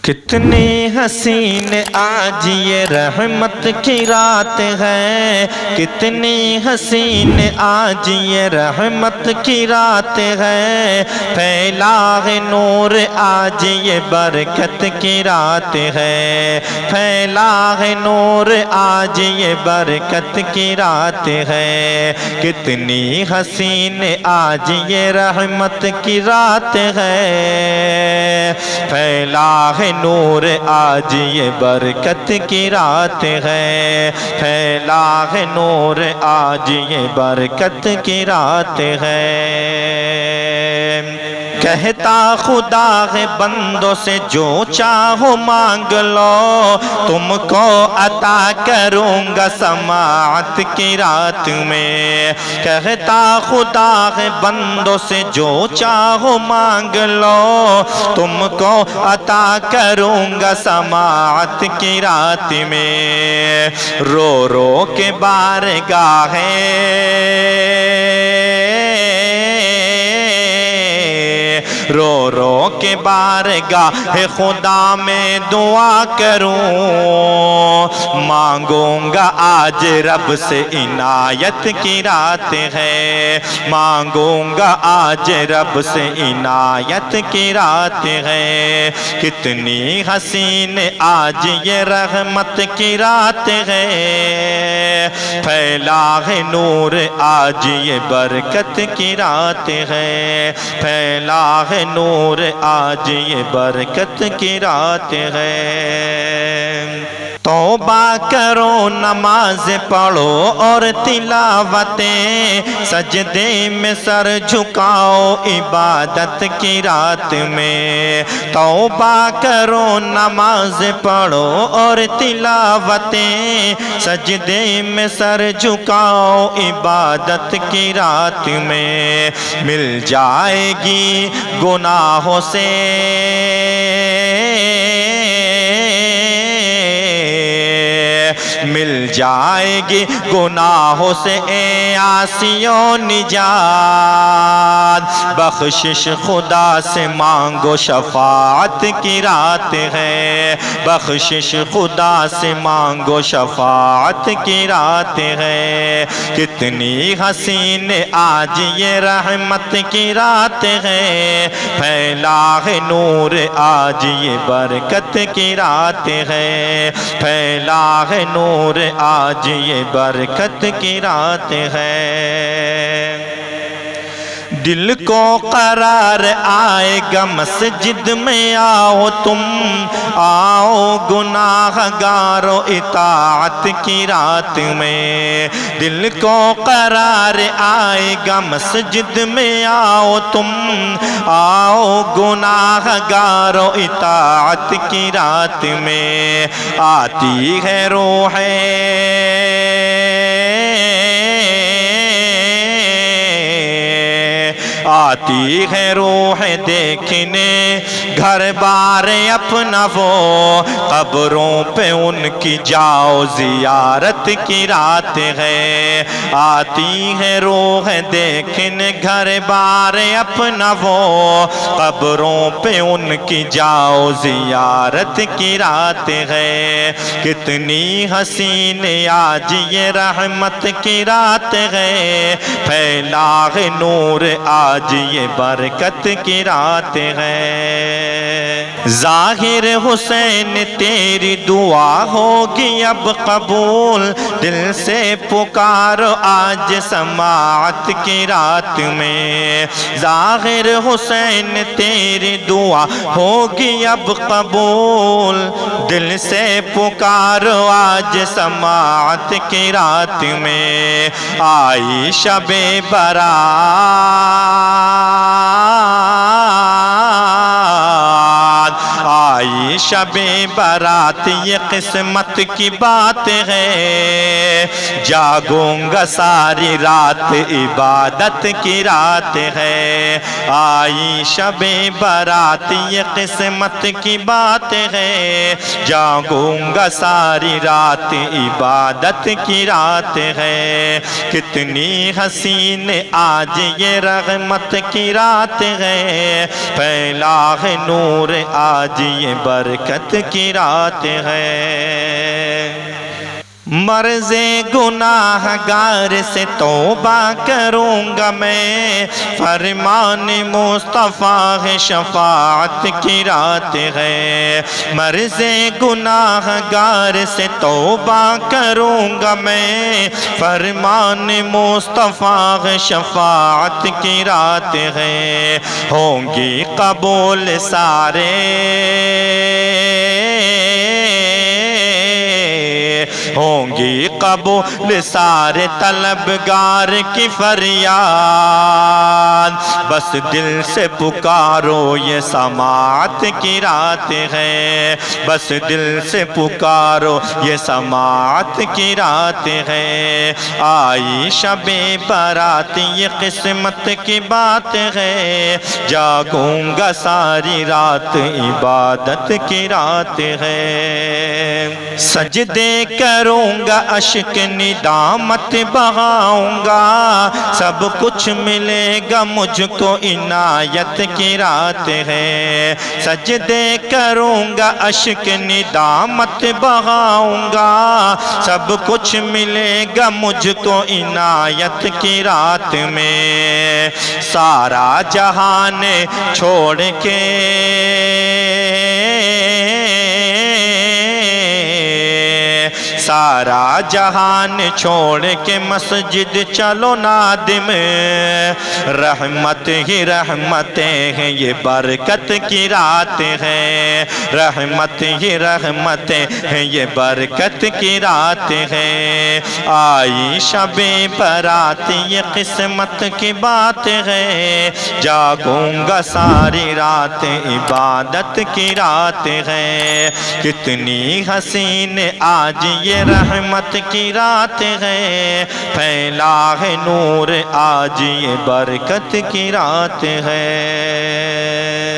کتنی حسین آج یہ رحمت کی رات ہے، کتنی حسین آج یہ رحمت کی رات ہے، پھیلا ہے نور آج یہ برکت کی رات ہے، پھیلا ہے نور آج یہ برکت کی رات ہے، کتنی حسین آج یہ رحمت کی رات ہے، پھیلا ہے نور آج یہ برکت کی رات ہے، پھیلا ہے نور آج یہ برکت کی رات ہے۔ کہتا خدا ہے بندوں سے جو چاہو مانگ لو، تم کو عطا کروں گا سماعت کی رات میں، کہتا خدا ہے بندوں سے جو چاہو مانگ لو، تم کو عطا کروں گا سماعت کی رات میں، رو رو کے بارگاہ رو رو کے بارگاہ خدا میں دعا کروں، مانگوں گا آج رب سے عنایت کی رات ہے، مانگوں گا آج رب سے عنایت کی رات ہے، کتنی حسین آج یہ رحمت کی رات ہے، پھیلا ہے نور آج یہ برکت کی رات ہے، پھیلا ہے نور آج یہ برکت کی رات ہے۔ توبہ کرو نماز پڑھو اور تلاوتیں، سجدے میں سر جھکاؤ عبادت کی رات میں، توبہ کرو نماز پڑھو اور تلاوتیں، سجدے میں سر جھکاؤ عبادت کی رات میں، مل جائے گی گناہوں سے مل جائے گی گناہوں سے اے عاصیوں نجات، بخشش خدا سے مانگو شفاعت کی رات ہے، بخشش خدا سے مانگو شفاعت کی رات ہے، کتنی حسین آج یہ رحمت کی رات ہے، پھیلا ہے نور آج یہ برکت کی رات ہے، پھیلا ہے نور آج یہ برکت کی رات ہے۔ دل کو قرار آئے گا مسجد میں آؤ تم، آؤ گناہ گارو اطاعت کی رات میں، دل کو قرار آئے گا مسجد میں آؤ تم، آؤ گناہ گارو اطاعت کی رات میں، آتی ہے روح آتی ہے روح دیکھنے گھر بار اپنا وہ، قبروں پہ ان کی جاؤ زیارت کی رات ہے، آتی ہے روح دیکھنے گھر بار اپنا وہ، قبروں پہ ان کی جاؤ زیارت کی رات ہے، کتنی حسین آج یہ رحمت کی رات ہے، پھیلا ہے نور آج یہ برکت کی رات ہے۔ ظاہر حسین تیری دعا ہوگی اب قبول، دل سے پکارو آج سماعت کی رات میں، ظاہر حسین تیری دعا ہوگی اب قبول، دل سے پکارو آج سماعت کی رات میں، آئی شب برات آئی شب برات یہ قسمت کی بات ہے، جاگوں گا ساری رات عبادت کی رات ہے، آئی شب برات یہ قسمت کی بات ہے، جاگوں گا ساری رات عبادت کی رات ہے، کتنی حسین آج یہ رحمت کی رات ہے، پھیلا ہے نور آج یہ برکت کی رات ہے۔ مرض گناہ گار سے توبہ کروں گا میں، فرمان مصطفیٰ ہے شفاعت کی رات ہے۔ مرض گناہ گار سے توبہ کروں گا میں، فرمان مصطفیٰ ہے شفاعت کی رات ہے۔ ہوں گی قبول سارے ہوں گی قبول سارے طلبگار کی فریاد، بس دل سے پکارو یہ سماعت کی رات ہے، بس دل سے پکارو یہ سماعت کی رات ہے۔ آئی شب برات یہ قسمت کی بات ہے، جاگوں گا ساری رات عبادت کی رات ہے۔ سجدے کروں گا اشک ندامت بہاؤں گا، سب کچھ ملے گا مجھ کو عنایت کی رات ہے۔ سجدے کروں گا اشک ندامت بہاؤں گا، سب کچھ ملے گا مجھ کو عنایت کی رات میں۔ سارا جہان چھوڑ کے سارا جہان چھوڑ کے مسجد چلو نادم، رحمت ہی رحمتیں ہیں یہ برکت کی رات ہے، رحمت ہی رحمتیں ہیں یہ برکت کی رات ہے۔ آئی شب برات یہ قسمت کی بات ہے، جاگوں گا ساری رات عبادت کی رات ہے۔ کتنی حسین آج یہ رحمت کی رات ہے، پھیلا ہے نور آج یہ برکت کی رات ہے۔